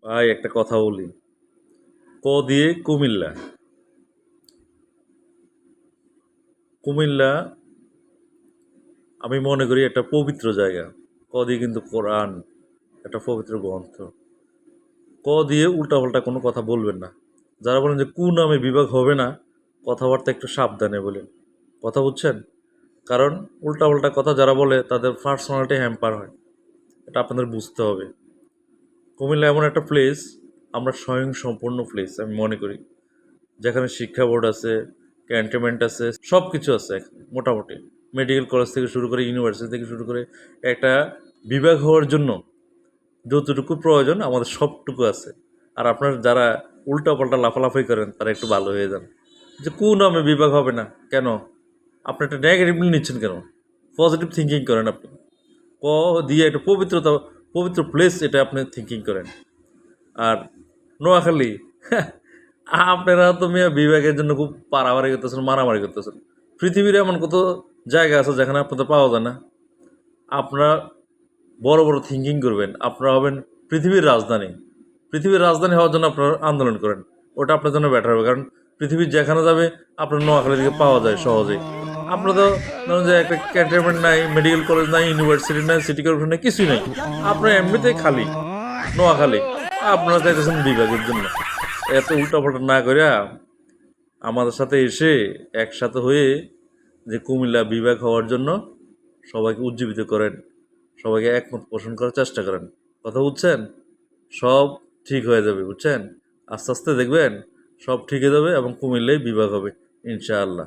ভাই একটা কথা বলি। ক দিয়ে কুমিল্লা। কুমিল্লা আমি মনে করি একটা পবিত্র জায়গা। ক দিয়ে কিন্তু কোরআন, একটা পবিত্র গ্রন্থ। ক দিয়ে উল্টাপাল্টা কোনো কথা বলবেন না। যারা বলেন যে কু নামে বিভাগ হবে না, কথাবার্তা একটু সাবধানে বলেন। কথা বুঝছেন? কারণ উল্টাপাল্টা কথা যারা বলে তাদের পার্সোনালিটি হ্যাম্পার হয়। এটা আপনাদের বুঝতে হবে। কুমিল্লা এমন একটা প্লেস, আমরা স্বয়ংসম্পূর্ণ প্লেস আমি মনে করি। যেখানে শিক্ষা বোর্ড আছে, ক্যান্টনমেন্ট আছে, সব কিছু আছে এখানে মোটামুটি। মেডিকেল কলেজ থেকে শুরু করে ইউনিভার্সিটি থেকে শুরু করে একটা বিভাগ হওয়ার জন্য যতটুকু প্রয়োজন আমাদের সবটুকু আছে। আর আপনার যারা উল্টাপাল্টা লাফালাফি করেন তারা একটু ভালো হয়ে যান। যে কোন নামে বিভাগ হবে না কেন? আপনি একটা নেগেটিভলি নিচ্ছেন কেন? পজিটিভ থিঙ্কিং করেন আপনি। ক দিয়ে একটা পবিত্রতা, পবিত্র প্লেস এটা আপনি থিঙ্কিং করেন। আর নোয়াখালী, আপনারা তো মিয়া বিবেকের জন্য খুব পারামারি করতেছেন, মারামারি করতেছেন। পৃথিবীর এমন কত জায়গা আছে যেখানে আপনাদের পাওয়া যায় না। আপনারা বড় বড় থিঙ্কিং করবেন, আপনারা হবেন পৃথিবীর রাজধানী। পৃথিবীর রাজধানী হওয়ার জন্য আপনারা আন্দোলন করেন, ওটা আপনার জন্য বেটার হবে। কারণ পৃথিবীর যেখানে যাবে আপনার নোয়াখালী থেকে পাওয়া যায় সহজেই। আপনার তো ধরুন যে একটা ক্যান্টনমেন্ট নাই, মেডিকেল কলেজ নাই, ইউনিভার্সিটি নাই, সিটি কর্পোরেশন নাই, কিছুই নাই। আপনার এমনিতেই খালি নোয়াখালী, আপনারা চাইতেছেন বিভাগের জন্য। এত উল্টাপাল্টা না করিয়া আমাদের সাথে এসে একসাথে হয়ে যে কুমিল্লা বিভাগ হওয়ার জন্য সবাইকে উজ্জীবিত করেন, সবাইকে একমত পোষণ করার চেষ্টা করেন। কথা বুঝছেন? সব ঠিক হয়ে যাবে, বুঝছেন? আস্তে আস্তে দেখবেন সব ঠিক হয়ে যাবে এবং কুমিল্লায় বিভাগ হবে ইনশাআল্লাহ।